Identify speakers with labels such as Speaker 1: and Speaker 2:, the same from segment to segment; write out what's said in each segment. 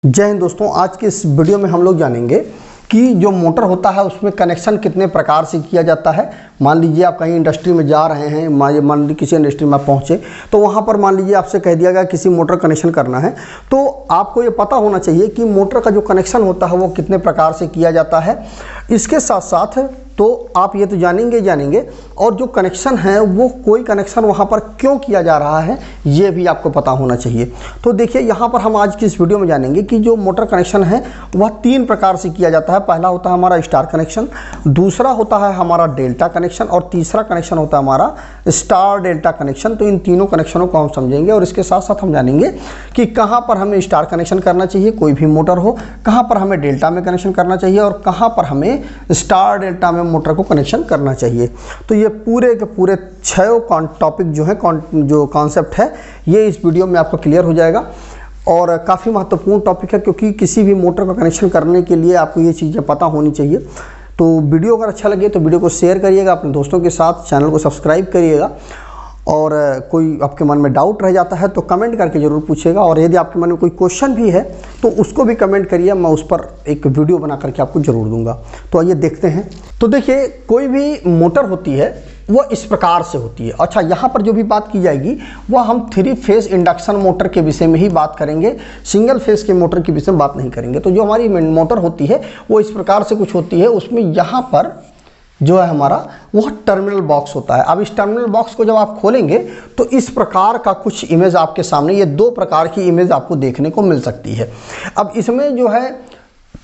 Speaker 1: जय हिंद दोस्तों, आज के इस वीडियो में हम लोग जानेंगे कि जो मोटर होता है उसमें कनेक्शन कितने प्रकार से किया जाता है। मान लीजिए आप कहीं इंडस्ट्री में जा रहे हैं, मान लीजिए किसी इंडस्ट्री में आप पहुँचे तो वहाँ पर मान लीजिए आपसे कह दिया गया किसी मोटर कनेक्शन करना है, तो आपको ये पता होना चाहिए कि मोटर का जो कनेक्शन होता है वो कितने प्रकार से किया जाता है। इसके साथ साथ तो आप ये तो जानेंगे और जो कनेक्शन है वो कोई कनेक्शन वहाँ पर क्यों किया जा रहा है ये भी आपको पता होना चाहिए। तो देखिए यहाँ पर हम आज की इस वीडियो में जानेंगे कि जो मोटर कनेक्शन है वह 3 प्रकार से किया जाता है। पहला होता है हमारा स्टार कनेक्शन, दूसरा होता है हमारा डेल्टा कनेक्शन और तीसरा कनेक्शन होता है हमारा स्टार डेल्टा कनेक्शन। तो इन तीनों कनेक्शनों को हम समझेंगे और इसके साथ साथ हम जानेंगे कि कहाँ पर हमें स्टार कनेक्शन करना चाहिए, कोई भी मोटर हो, कहाँ पर हमें डेल्टा में कनेक्शन करना चाहिए और कहाँ पर हमें स्टार डेल्टा में मोटर को कनेक्शन करना चाहिए। तो ये पूरे के पूरे 6 टॉपिक जो है जो कॉन्सेप्ट है ये इस वीडियो में आपको क्लियर हो जाएगा और काफ़ी महत्वपूर्ण टॉपिक है, क्योंकि किसी भी मोटर का कनेक्शन करने के लिए आपको ये चीज़ें पता होनी चाहिए। तो वीडियो अगर अच्छा लगे तो वीडियो को शेयर करिएगा अपने दोस्तों के साथ, चैनल को सब्सक्राइब करिएगा और कोई आपके मन में डाउट रह जाता है तो कमेंट करके ज़रूर पूछिएगा और यदि आपके मन में कोई क्वेश्चन भी है तो उसको भी कमेंट करिए, मैं उस पर एक वीडियो बना करके आपको ज़रूर दूंगा। तो आइए देखते हैं। तो देखिए कोई भी मोटर होती है वो इस प्रकार से होती है। अच्छा, यहाँ पर जो भी बात की जाएगी वह हम 3 फेज इंडक्शन मोटर के विषय में ही बात करेंगे, सिंगल फेज के मोटर के विषय में बात नहीं करेंगे। तो जो हमारी मोटर होती है वो इस प्रकार से कुछ होती है, उसमें यहाँ पर जो है हमारा वह टर्मिनल बॉक्स होता है। अब इस टर्मिनल बॉक्स को जब आप खोलेंगे तो इस प्रकार का कुछ इमेज आपके सामने, ये 2 प्रकार की इमेज आपको देखने को मिल सकती है। अब इसमें जो है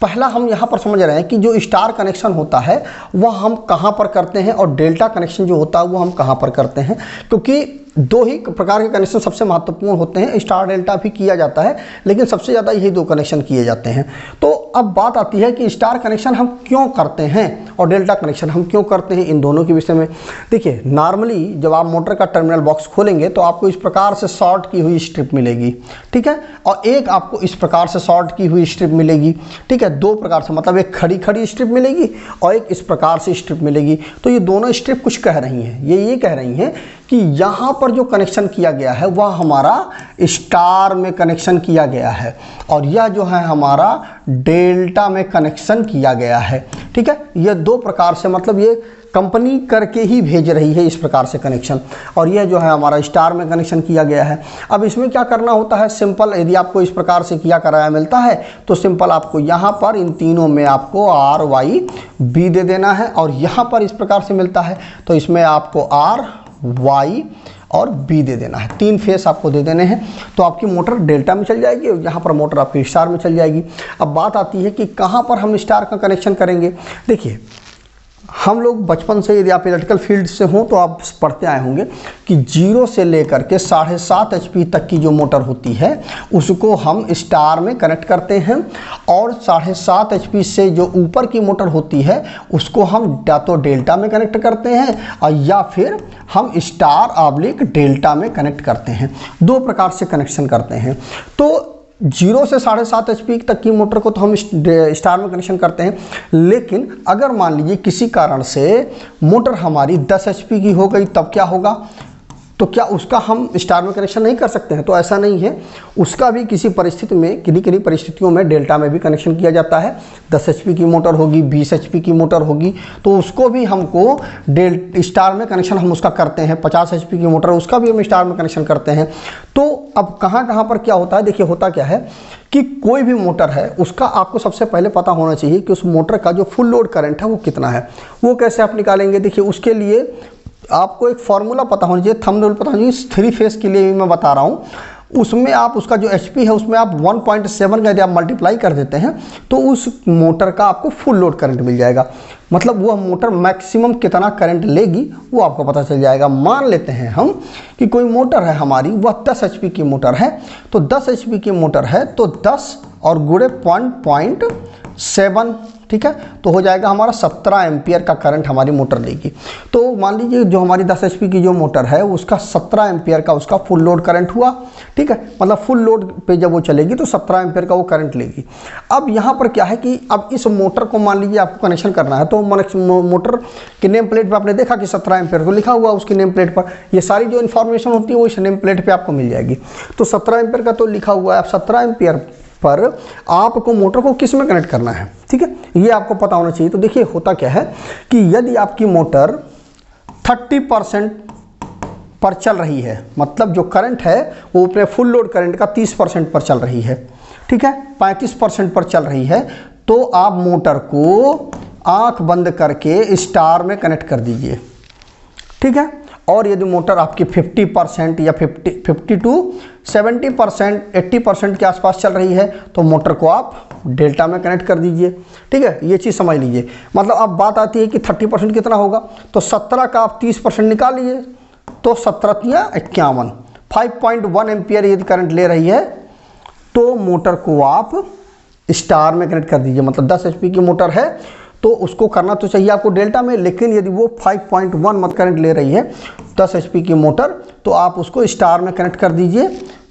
Speaker 1: पहला हम यहाँ पर समझ रहे हैं कि जो स्टार कनेक्शन होता है वह हम कहाँ पर करते हैं और डेल्टा कनेक्शन जो होता है वो हम कहाँ पर करते हैं, क्योंकि 2 ही प्रकार के कनेक्शन सबसे महत्वपूर्ण होते हैं। स्टार डेल्टा भी किया जाता है लेकिन सबसे ज़्यादा यही 2 कनेक्शन किए जाते हैं। तो अब बात आती है कि स्टार कनेक्शन हम क्यों करते हैं और डेल्टा कनेक्शन हम क्यों करते हैं, इन दोनों के विषय में। देखिए नॉर्मली जब आप मोटर का टर्मिनल बॉक्स खोलेंगे तो आपको इस प्रकार से शॉर्ट की हुई स्ट्रिप मिलेगी, ठीक है, और एक आपको इस प्रकार से शॉर्ट की हुई स्ट्रिप मिलेगी, ठीक है। 2 प्रकार से, मतलब एक खड़ी स्ट्रिप मिलेगी और एक इस प्रकार से स्ट्रिप मिलेगी। तो ये दोनों स्ट्रिप कुछ कह रही हैं, ये कह रही हैं कि यहाँ पर जो कनेक्शन किया गया है वह हमारा स्टार में कनेक्शन किया गया है और यह जो है हमारा डेल्टा में कनेक्शन किया गया है, ठीक है। ये 2 प्रकार से, मतलब ये कंपनी करके ही भेज रही है इस प्रकार से कनेक्शन, और यह जो है हमारा स्टार में कनेक्शन किया गया है। अब इसमें क्या करना होता है, सिंपल, यदि आपको इस प्रकार से किया कराया मिलता है तो सिंपल आपको यहाँ पर इन तीनों में आपको R Y B दे देना है और यहाँ पर इस प्रकार से मिलता है तो इसमें आपको R Y और B दे देना है। 3 फेस आपको दे देने हैं तो आपकी मोटर डेल्टा में चल जाएगी और यहाँ पर मोटर आपकी स्टार में चल जाएगी। अब बात आती है कि कहाँ पर हम स्टार का कनेक्शन करेंगे। देखिए हम लोग बचपन से, यदि आप इलेक्ट्रिकल फील्ड से हों तो आप पढ़ते आए होंगे कि 0 से लेकर के 7.5 HP तक की जो मोटर होती है उसको हम स्टार में कनेक्ट करते हैं और 7.5 HP से जो ऊपर की मोटर होती है उसको हम या तो डेल्टा में कनेक्ट करते हैं और या फिर हम स्टार ऑब्लिक डेल्टा में कनेक्ट करते हैं। 2 प्रकार से कनेक्शन करते हैं। तो 0 से 7.5 HP तक की मोटर को तो हम स्टार में कनेक्शन करते हैं, लेकिन अगर मान लीजिए किसी कारण से मोटर हमारी 10 HP की हो गई तब क्या होगा, तो क्या उसका हम स्टार में कनेक्शन नहीं कर सकते हैं? तो ऐसा नहीं है, उसका भी किसी परिस्थिति में, किन्हीं परिस्थितियों में डेल्टा में भी कनेक्शन किया जाता है। 10 HP की मोटर होगी, 20 HP की मोटर होगी तो उसको भी हमको स्टार में कनेक्शन हम उसका करते हैं। 50 HP की मोटर उसका भी हम स्टार में कनेक्शन करते हैं। तो अब कहाँ पर क्या होता है, देखिए होता क्या है कि कोई भी मोटर है उसका आपको सबसे पहले पता होना चाहिए कि उस मोटर का जो फुल लोड करंट है वो कितना है। वो कैसे आप निकालेंगे, देखिए उसके लिए आपको एक फॉर्मूला पता होना चाहिए, थंबनेल पता होना चाहिए। 3 फेस के लिए भी मैं बता रहा हूँ, उसमें आप उसका जो HP है उसमें आप 1.7 का यदि आप मल्टीप्लाई कर देते हैं तो उस मोटर का आपको फुल लोड करंट मिल जाएगा। मतलब वह मोटर मैक्सिमम कितना करंट लेगी वो आपको पता चल जाएगा। मान लेते हैं हम कि कोई मोटर है हमारी, वह 10 HP की मोटर है, तो 10 HP की मोटर है तो 10 और गुणे 0.7, ठीक है, तो हो जाएगा हमारा 17 एम्पियर का करंट हमारी मोटर लेगी। तो मान लीजिए जो हमारी 10 HP की जो मोटर है उसका 17 एम्पियर का उसका फुल लोड करंट हुआ, ठीक है, मतलब फुल लोड पे जब वो चलेगी तो 17 एम्पियर का वो करंट लेगी। अब यहाँ पर क्या है कि अब इस मोटर को मान लीजिए आपको कनेक्शन करना है तो मोटर की नेम प्लेट पर आपने देखा कि 17 एम्पियर को लिखा हुआ उसकी नेम प्लेट पर, ये सारी जो इन्फॉर्मेशन होती है वो इस नेम प्लेट पर आपको मिल जाएगी। तो 17 एम्पियर का तो लिखा हुआ है, अब 17 एम्पियर पर आपको मोटर को किस में कनेक्ट करना है, ठीक है, ये आपको पता होना चाहिए। तो देखिए होता क्या है कि यदि आपकी मोटर 30% पर चल रही है, मतलब जो करंट है वो अपने फुल लोड करंट का 30% पर चल रही है, ठीक है, 35% पर चल रही है, तो आप मोटर को आंख बंद करके स्टार में कनेक्ट कर दीजिए, ठीक है। और यदि मोटर आपकी 50% या 50 to 70%, 80% के आसपास चल रही है, तो मोटर को आप डेल्टा में कनेक्ट कर दीजिए, ठीक है। ये चीज़ समझ लीजिए। मतलब अब बात आती है कि 30% कितना होगा, तो 17 का आप 30% निकाल लीजिए, तो 17 या 51, 5.1 एम्पियर यदि करंट ले रही है, तो मोटर को आप स्टार में कनेक्ट कर दीजिए। मतलब 10 HP की मोटर है तो उसको करना तो चाहिए आपको डेल्टा में, लेकिन यदि वो 5.1 मत करंट ले रही है 10 HP की मोटर, तो आप उसको स्टार में कनेक्ट कर दीजिए।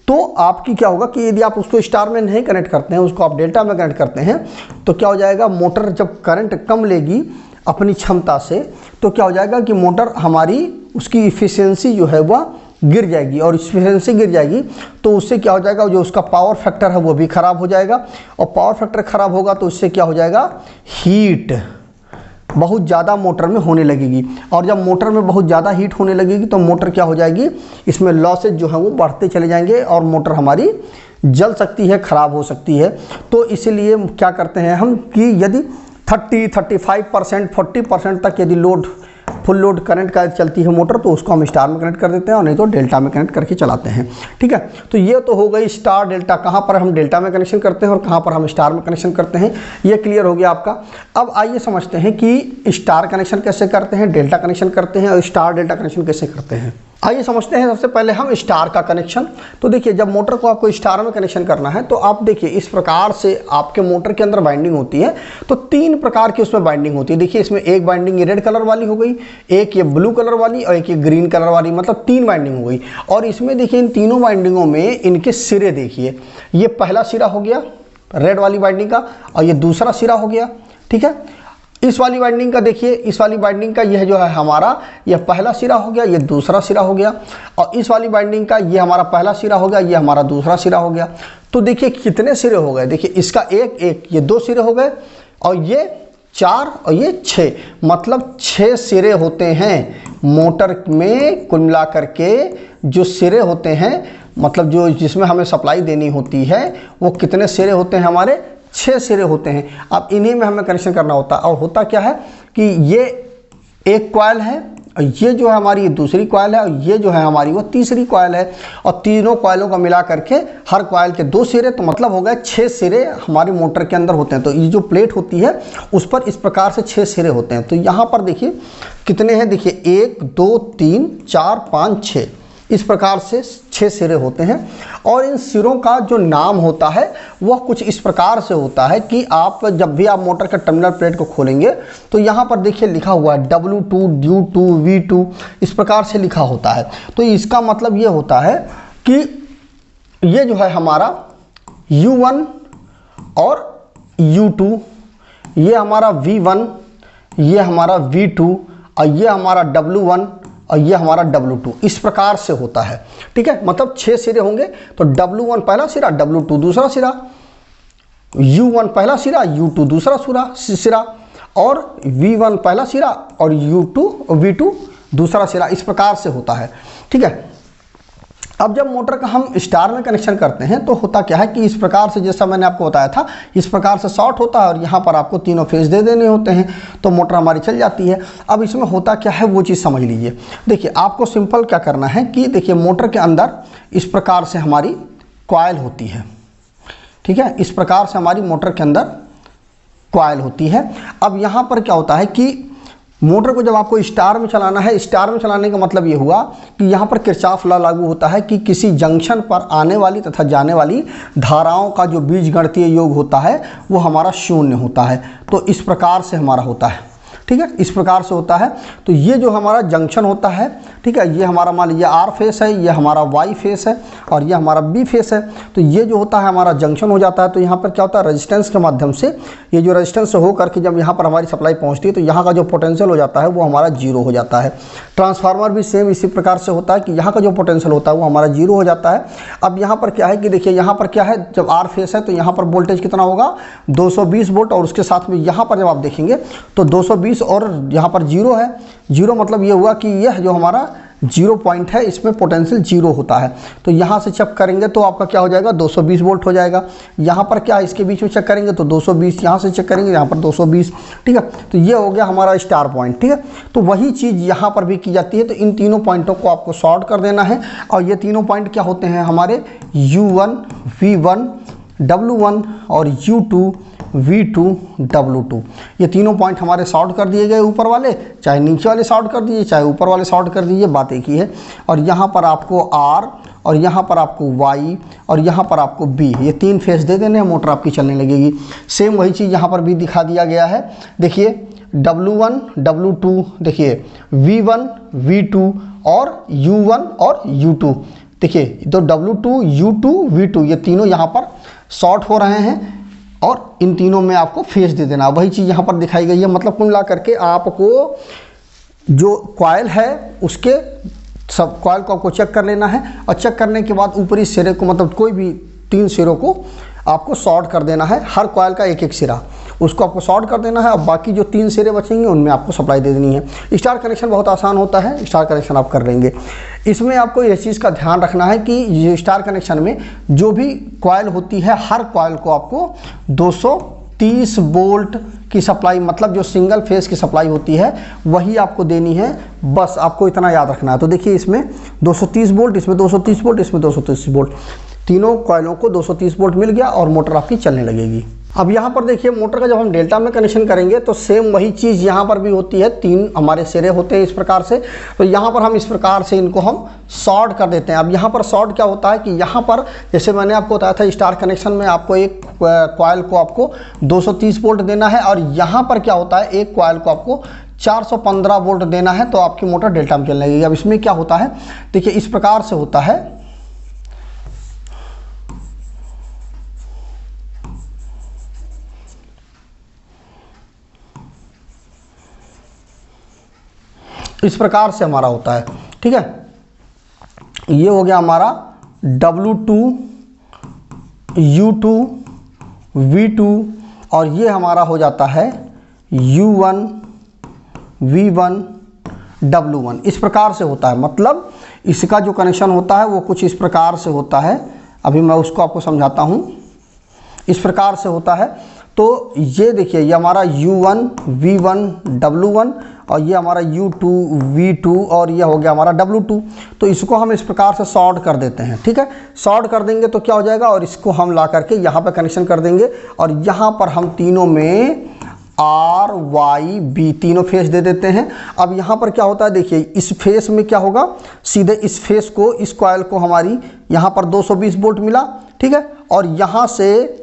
Speaker 1: तो आपकी क्या होगा कि यदि आप उसको स्टार में नहीं कनेक्ट करते हैं, उसको आप डेल्टा में कनेक्ट करते हैं, तो क्या हो जाएगा, मोटर जब करंट कम लेगी अपनी क्षमता से, तो क्या हो जाएगा कि मोटर हमारी उसकी इफिशियंसी जो है वह गिर जाएगी, और इफिशियंसी गिर जाएगी तो उससे क्या हो जाएगा, जो उसका पावर फैक्टर है वो भी ख़राब हो जाएगा, और पावर फैक्टर ख़राब होगा तो उससे क्या हो जाएगा, हीट बहुत ज़्यादा मोटर में होने लगेगी, और जब मोटर में बहुत ज़्यादा हीट होने लगेगी तो मोटर क्या हो जाएगी, इसमें लॉसेज जो है वो बढ़ते चले जाएंगे और मोटर हमारी जल सकती है, ख़राब हो सकती है। तो इसीलिए क्या करते हैं हम कि यदि 30-35%, 40% तक यदि लोड फुल लोड करंट का चलती है मोटर, तो उसको हम स्टार में कनेक्ट कर देते हैं, और नहीं तो डेल्टा में कनेक्ट करके चलाते हैं, ठीक है। तो ये तो हो गई स्टार डेल्टा, कहाँ पर हम डेल्टा में कनेक्शन करते हैं और कहाँ पर हम स्टार में कनेक्शन करते हैं, ये क्लियर हो गया आपका। अब आइए समझते हैं कि स्टार कनेक्शन कैसे करते हैं, डेल्टा कनेक्शन करते हैं और स्टार डेल्टा कनेक्शन कैसे करते हैं। आइए समझते हैं सबसे पहले हम स्टार का कनेक्शन। तो देखिए जब मोटर को आपको स्टार में कनेक्शन करना है, तो आप देखिए इस प्रकार से आपके मोटर के अंदर बाइंडिंग होती है, तो 3 प्रकार की उसमें बाइंडिंग होती है। देखिए इसमें एक बाइंडिंग ये रेड कलर वाली हो गई, एक ये ब्लू कलर वाली, और एक ये ग्रीन कलर वाली, मतलब 3 बाइंडिंग हो गई। और इसमें देखिए इन तीनों बाइंडिंगों में इनके सिरे देखिए, ये पहला सिरा हो गया रेड वाली बाइंडिंग का, और ये दूसरा सिरा हो गया, ठीक है। इस वाली बाइंडिंग का देखिए, इस वाली बाइंडिंग का यह जो है हमारा यह पहला सिरा हो गया, ये दूसरा सिरा हो गया, और इस वाली बाइंडिंग का ये हमारा पहला सिरा हो गया, ये हमारा दूसरा सिरा हो गया। तो देखिए कितने सिरे हो गए, देखिए इसका एक ये 2 सिरे हो गए, और ये 4 और ये 6, मतलब 6 सिरे होते हैं मोटर में। कुल मिला करके जो सिरे होते हैं, मतलब जो जिसमें हमें सप्लाई देनी होती है, वो कितने सिरे होते हैं हमारे, 6 सिरे होते हैं। अब इन्हीं में हमें कनेक्शन करना होता है। और होता क्या है कि ये एक कॉइल है, और ये जो है हमारी ये दूसरी कॉइल है, और ये जो है हमारी वो तीसरी कॉइल है, और तीनों कॉइलों को मिला करके हर कॉइल के 2 सिरे, तो मतलब हो गए 6 सिरे हमारी मोटर के अंदर होते हैं। तो ये जो प्लेट होती है उस पर इस प्रकार से 6 सिरे होते हैं। तो यहाँ पर देखिए कितने हैं, देखिए 1 2 3 4 5 6, इस प्रकार से 6 सिरे होते हैं। और इन सिरों का जो नाम होता है वह कुछ इस प्रकार से होता है कि आप जब भी आप मोटर का टर्मिनल प्लेट को खोलेंगे, तो यहाँ पर देखिए लिखा हुआ है W2, U2, V2, इस प्रकार से लिखा होता है। तो इसका मतलब ये होता है कि ये जो है हमारा U1 और U2, ये हमारा V1, ये हमारा V2, और ये हमारा W1 और ये हमारा W2, इस प्रकार से होता है, ठीक है। मतलब 6 सिरे होंगे, तो W1 पहला सिरा, W2 दूसरा सिरा, U1 पहला सिरा, U2 दूसरा सिरा, और V1 पहला सिरा और V2 दूसरा सिरा, इस प्रकार से होता है, ठीक है। अब जब मोटर का हम स्टार में कनेक्शन करते हैं, तो होता क्या है कि इस प्रकार से, जैसा मैंने आपको बताया था, इस प्रकार से शॉर्ट होता है, और यहाँ पर आपको तीनों फेज दे देने होते हैं, तो मोटर हमारी चल जाती है। अब इसमें होता क्या है वो चीज़ समझ लीजिए। देखिए आपको सिंपल क्या करना है कि देखिए मोटर के अंदर इस प्रकार से हमारी कॉइल होती है, ठीक है, इस प्रकार से हमारी मोटर के अंदर कॉइल होती है। अब यहाँ पर क्या होता है कि मोटर को जब आपको स्टार में चलाना है, स्टार में चलाने का मतलब ये हुआ कि यहाँ पर किरचॉफ लॉ लागू होता है कि किसी जंक्शन पर आने वाली तथा जाने वाली धाराओं का जो बीजगणितीय योग होता है वो हमारा 0 होता है। तो इस प्रकार से हमारा होता है, ठीक है, इस प्रकार से होता है। तो ये जो हमारा जंक्शन होता है, ठीक है, ये हमारा मान लीजिए आर फेस है, ये हमारा वाई फेस है और ये हमारा बी फेस है। तो ये जो होता है हमारा जंक्शन हो जाता है। तो यहाँ पर क्या होता है, रेजिस्टेंस के माध्यम से ये जो रेजिस्टेंस हो करके जब यहाँ पर हमारी सप्लाई पहुँचती है तो यहाँ का जो पोटेंशियल हो जाता है वो हमारा जीरो हो जाता है। ट्रांसफार्मर भी सेम इसी प्रकार से होता है कि यहाँ का जो पोटेंशियल होता है वो हमारा जीरो हो जाता है। अब यहाँ पर क्या है कि देखिए यहाँ पर क्या है, जब आर फेस है तो यहाँ पर वोल्टेज कितना होगा 220 वोल्ट, और उसके साथ में यहाँ पर जब आप देखेंगे तो 220 और यहाँ पर जीरो है। जीरो मतलब ये हुआ कि यह जो हमारा जीरो पॉइंट है इसमें पोटेंशियल जीरो होता है। तो यहाँ से चेक करेंगे तो आपका क्या हो जाएगा 220 वोल्ट हो जाएगा। यहाँ पर क्या है, इसके बीच में चेक करेंगे तो 220, यहाँ से चेक करेंगे यहाँ पर 220, ठीक है। तो ये हो गया हमारा स्टार पॉइंट, ठीक है। तो वही चीज़ यहाँ पर भी की जाती है। तो इन तीनों पॉइंटों को आपको सॉर्ट कर देना है और ये तीनों पॉइंट क्या होते हैं हमारे U1 V1 W1 और U2 V2 W2। ये तीनों पॉइंट हमारे सॉर्ट कर दिए गए, ऊपर वाले चाहे नीचे वाले सॉर्ट कर दीजिए चाहे ऊपर वाले सॉर्ट कर दीजिए, बात एक ही है। और यहाँ पर आपको R और यहाँ पर आपको Y और यहाँ पर आपको B, ये तीन फेस दे देने हैं, मोटर आपकी चलने लगेगी। सेम वही चीज़ यहाँ पर भी दिखा दिया गया है। देखिए W1 W2, देखिए V1 V2 और U1 और U2। देखिए तो W2 U2 V2 ये तीनों यहाँ पर शॉर्ट हो रहे हैं और इन तीनों में आपको फेस दे देना। वही चीज़ यहाँ पर दिखाई गई है। मतलब कुल मिला करके आपको जो कॉइल है उसके सब कॉइल को आपको चेक कर लेना है और चेक करने के बाद ऊपरी सिरे को, मतलब कोई भी तीन सिरों को आपको शॉर्ट कर देना है। हर कॉइल का एक एक सिरा उसको आपको शॉर्ट कर देना है और बाकी जो तीन सिरे बचेंगे उनमें आपको सप्लाई दे देनी है। स्टार कनेक्शन बहुत आसान होता है, स्टार कनेक्शन आप कर लेंगे। इसमें आपको इस चीज़ का ध्यान रखना है कि ये स्टार कनेक्शन में जो भी कॉइल होती है हर कॉइल को आपको 230 वोल्ट की सप्लाई, मतलब जो सिंगल फेस की सप्लाई होती है वही आपको देनी है। बस आपको इतना याद रखना है। तो देखिए इसमें 230 वोल्ट, इसमें 230 वोल्ट, इसमें 230 वोल्ट, तीनों कॉइलों को 230 वोल्ट मिल गया और मोटर आपकी चलने लगेगी। अब यहाँ पर देखिए मोटर का जब हम डेल्टा में कनेक्शन करेंगे तो सेम वही चीज़ यहाँ पर भी होती है। तीन हमारे सिरे होते हैं इस प्रकार से। तो यहाँ पर हम इस प्रकार से इनको हम शॉर्ट कर देते हैं। अब यहाँ पर शॉर्ट क्या होता है कि यहाँ पर जैसे मैंने आपको बताया था स्टार कनेक्शन में आपको एक कॉइल को आपको 230 वोल्ट देना है और यहाँ पर क्या होता है एक कॉइल को आपको 415 वोल्ट देना है, तो आपकी मोटर डेल्टा में चलने लगेगी। अब इसमें क्या होता है, देखिए इस प्रकार से होता है। इस प्रकार से हमारा होता है, ठीक है। ये हो गया हमारा W2 U2 V2 और ये हमारा हो जाता है U1 V1 W1। इस प्रकार से होता है। मतलब इसका जो कनेक्शन होता है वो कुछ इस प्रकार से होता है। अभी मैं उसको आपको समझाता हूँ। इस प्रकार से होता है। तो ये देखिए ये हमारा U1 V1 W1 और ये हमारा U2 V2 और ये हो गया हमारा W2। तो इसको हम इस प्रकार से शॉर्ट कर देते हैं, ठीक है। शॉर्ट कर देंगे तो क्या हो जाएगा, और इसको हम ला करके यहाँ पे कनेक्शन कर देंगे और यहाँ पर हम तीनों में R Y B तीनों फेस दे देते हैं। अब यहाँ पर क्या होता है, देखिए इस फेस में क्या होगा, सीधे इस फेस को, इस कॉइल को हमारी यहाँ पर 220 वोल्ट मिला, ठीक है। और यहाँ से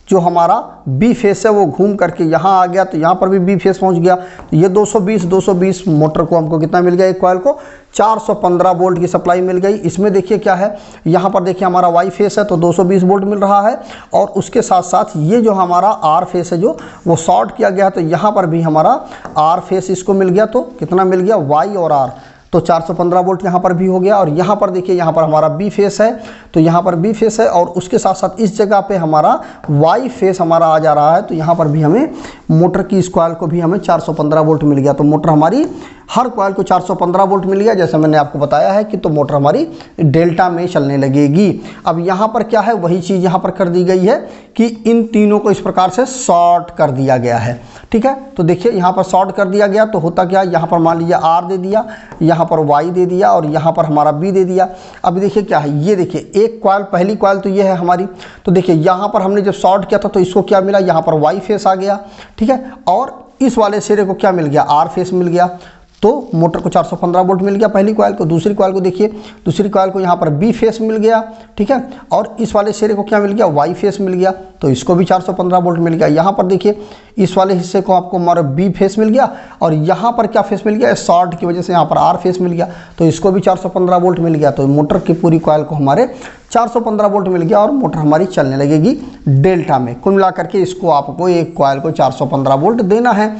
Speaker 1: जो हमारा बी फेस है वो घूम करके यहाँ आ गया, तो यहाँ पर भी बी फेस पहुँच गया। तो ये 220 मोटर को हमको कितना मिल गया, एक कॉइल को 415 वोल्ट की सप्लाई मिल गई। इसमें देखिए क्या है, यहाँ पर देखिए हमारा वाई फेस है तो 220 वोल्ट मिल रहा है और उसके साथ साथ ये जो हमारा आर फेस है जो वो शॉर्ट किया गया, तो यहाँ पर भी हमारा आर फेस इसको मिल गया। तो कितना मिल गया, वाई और आर, तो 415 वोल्ट यहाँ पर भी हो गया। और यहाँ पर देखिए यहाँ पर हमारा बी फेस है, तो यहाँ पर बी फेस है और उसके साथ साथ इस जगह पे हमारा वाई फेस हमारा आ जा रहा है। तो यहाँ पर भी हमें मोटर की इस कॉइल को भी हमें 415 वोल्ट मिल गया। तो मोटर हमारी हर कॉइल को 415 वोल्ट मिल गया, जैसे मैंने आपको बताया है कि तो मोटर हमारी डेल्टा में चलने लगेगी। अब यहाँ पर क्या है, वही चीज़ यहाँ पर कर दी गई है कि इन तीनों को इस प्रकार से शॉर्ट कर दिया गया है, ठीक है। तो देखिए यहाँ पर शॉर्ट कर दिया गया तो होता क्या, यहाँ पर मान लीजिए आर दे दिया, यहाँ पर वाई दे दिया और यहाँ पर हमारा बी दे दिया। अब देखिए क्या है, ये देखिए एक कॉइल, पहली कॉइल तो ये है हमारी। तो देखिए यहाँ पर हमने जब शॉर्ट किया था तो इसको क्या मिला, यहाँ पर वाई फेस आ गया, ठीक है। और इस वाले सिरे को क्या मिल गया, आर फेस मिल गया। तो मोटर को 415 वोल्ट मिल गया पहली कॉइल को। दूसरी कॉइल को देखिए, दूसरी कॉइल को यहाँ पर बी फेस मिल गया, ठीक है, और इस वाले सिरे को क्या मिल गया, वाई फेस मिल गया, तो इसको भी 415 वोल्ट मिल गया। यहाँ पर देखिए इस वाले हिस्से को आपको हमारा बी फेस मिल गया, और यहाँ पर क्या फेस मिल गया, शॉर्ट की वजह से यहाँ पर आर फेस मिल गया, तो इसको भी 415 वोल्ट मिल गया। तो मोटर की पूरी कॉइल को हमारे 415 वोल्ट मिल गया और मोटर हमारी चलने लगेगी डेल्टा में। कुल मिलाकर के इसको आपको एक कॉइल को 415 वोल्ट देना है।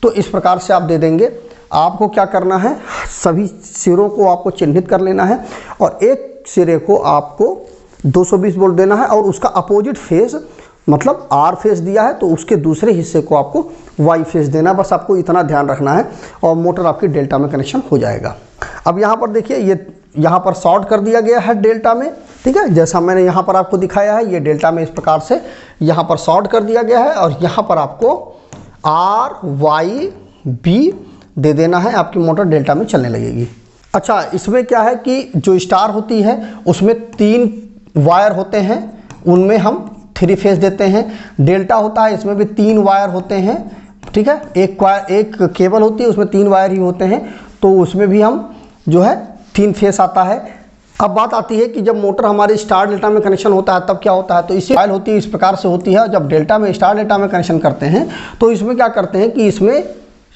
Speaker 1: तो इस प्रकार से आप दे देंगे। आपको क्या करना है, सभी सिरों को आपको चिन्हित कर लेना है और एक सिरे को आपको 220 वोल्ट देना है और उसका अपोजिट फेस, मतलब आर फेस दिया है तो उसके दूसरे हिस्से को आपको वाई फेस देना। बस आपको इतना ध्यान रखना है और मोटर आपकी डेल्टा में कनेक्शन हो जाएगा। अब यहाँ पर देखिए, ये यहाँ पर शॉर्ट कर दिया गया है डेल्टा में, ठीक है, जैसा मैंने यहाँ पर आपको दिखाया है। ये डेल्टा में इस प्रकार से यहाँ पर शॉर्ट कर दिया गया है और यहाँ पर आपको आर वाई बी दे देना है, आपकी मोटर डेल्टा में चलने लगेगी। अच्छा, इसमें क्या है कि जो स्टार होती है उसमें 3 वायर होते हैं, उनमें हम 3 फेस देते हैं। डेल्टा होता है, इसमें भी 3 वायर होते हैं, ठीक है, एक केबल होती है उसमें 3 वायर ही होते हैं, तो उसमें भी हम जो है 3 फेस आता है। अब बात आती है कि जब मोटर हमारे स्टार डेल्टा में कनेक्शन होता है तब क्या होता है, तो इसी कॉइल होती है इस प्रकार से होती है। जब डेल्टा में स्टार डेल्टा में कनेक्शन करते हैं तो इसमें क्या करते हैं कि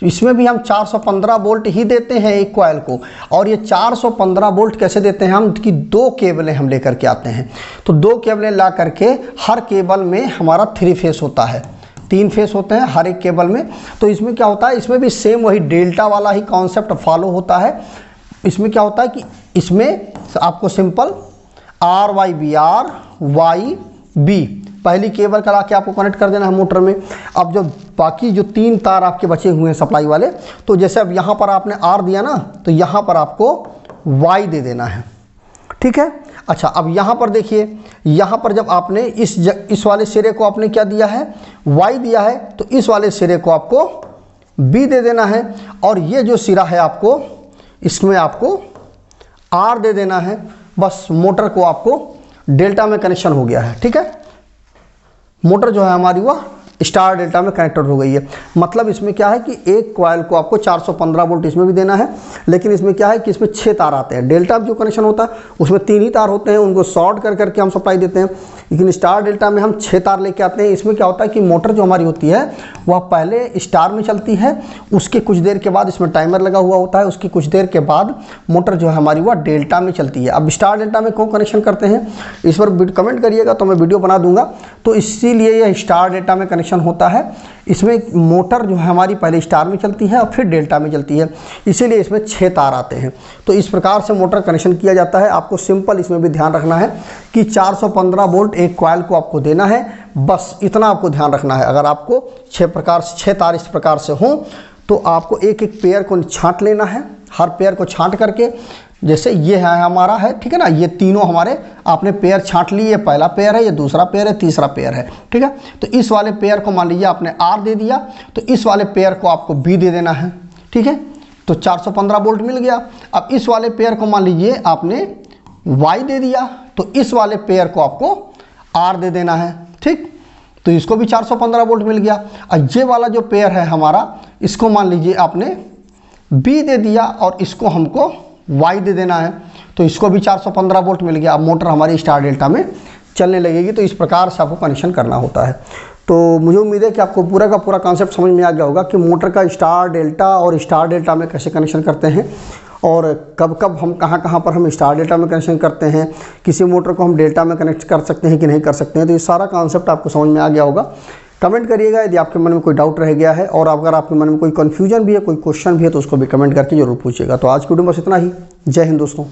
Speaker 1: इसमें भी हम 415 वोल्ट ही देते हैं एक कॉइल को। और ये 415 वोल्ट कैसे देते हैं हम, कि 2 केबलें हम लेकर के आते हैं। तो 2 केबलें ला करके हर केबल में हमारा 3 फेस होता है, 3 फेस होते हैं हर एक केबल में। तो इसमें क्या होता है, इसमें भी सेम वही डेल्टा वाला ही कॉन्सेप्ट फॉलो होता है। इसमें क्या होता है कि इसमें आपको simple R Y B, R Y B पहली केबल करा के आपको कनेक्ट कर देना है मोटर में। अब जब बाकी जो 3 तार आपके बचे हुए हैं सप्लाई वाले, तो जैसे अब यहाँ पर आपने आर दिया ना, तो यहाँ पर आपको वाई दे देना है, ठीक है। अच्छा, अब यहाँ पर देखिए, यहाँ पर जब आपने इस वाले सिरे को आपने क्या दिया है, वाई दिया है, तो इस वाले सिरे को आपको बी दे देना है और ये जो सिरा है आपको, इसमें आपको आर दे देना है। बस मोटर को आपको डेल्टा में कनेक्शन हो गया है, ठीक है। मोटर जो है हमारी वह स्टार डेल्टा में कनेक्टेड हो गई है। मतलब इसमें क्या है कि एक कॉइल को आपको 415 वोल्ट इसमें भी देना है, लेकिन इसमें क्या है कि इसमें 6 तार आते हैं। डेल्टा जो कनेक्शन होता है उसमें 3 ही तार होते हैं, उनको शॉर्ट कर करके हम सप्लाई देते हैं। लेकिन स्टार डेल्टा में हम 6 तार लेके आते हैं। इसमें क्या होता है कि मोटर जो हमारी होती है वह पहले स्टार में चलती है, उसके कुछ देर के बाद इसमें टाइमर लगा हुआ होता है, उसकी कुछ देर के बाद मोटर जो है हमारी वह डेल्टा में चलती है। अब स्टार डेल्टा में कौन कनेक्शन करते हैं इस पर कमेंट करिएगा तो मैं वीडियो बना दूंगा। तो इसीलिए यह स्टार डेल्टा में कनेक्शन होता है। इसमें मोटर जो है हमारी पहले स्टार में चलती है और फिर डेल्टा में चलती है, इसीलिए इसमें 6 तार आते हैं। तो इस प्रकार से मोटर कनेक्शन किया जाता है। आपको सिंपल इसमें भी ध्यान रखना है कि 415 वोल्ट एक कॉइल को आपको देना है, बस इतना आपको ध्यान रखना है। अगर आपको 6 तार इस प्रकार से हों तो आपको एक एक पेयर को छांट लेना है। हर पेयर को छांट करके, जैसे ये है हमारा है, ठीक है ना, ये तीनों हमारे आपने पेयर छांट लिए, ये पहला पेयर है, ये दूसरा पेयर है, तीसरा पेयर है, ठीक है। तो इस वाले पेयर को मान लीजिए आपने आर दे दिया, तो इस वाले पेयर को आपको बी दे देना है, ठीक है। तो 415 वोल्ट मिल गया। अब इस वाले पेयर को मान लीजिए आपने वाई दे दिया, तो इस वाले पेयर को आपको आर दे देना है, ठीक। तो इसको भी 415 वोल्ट मिल गया। और ये वाला जो पेयर है हमारा, इसको मान लीजिए आपने बी दे दिया और इसको हमको वाई दे देना है, तो इसको भी 415 वोल्ट मिल गया। अब मोटर हमारी स्टार डेल्टा में चलने लगेगी। तो इस प्रकार से आपको कनेक्शन करना होता है। तो मुझे उम्मीद है कि आपको पूरा का पूरा कॉन्सेप्ट समझ में आ गया होगा कि मोटर का स्टार डेल्टा और स्टार डेल्टा में कैसे कनेक्शन करते हैं और कब कब हम कहाँ पर हम स्टार डेल्टा में कनेक्शन करते हैं, किसी मोटर को हम डेल्टा में कनेक्ट कर सकते हैं कि नहीं कर सकते हैं। तो ये सारा कॉन्सेप्ट आपको समझ में आ गया होगा। कमेंट करिएगा यदि आपके मन में कोई डाउट रह गया है, और अगर आपके मन में कोई कन्फ्यूजन भी है, कोई क्वेश्चन भी है, तो उसको भी कमेंट करके जरूर पूछिएगा। तो आज की वीडियो में बस इतना ही। जय हिंद दोस्तों।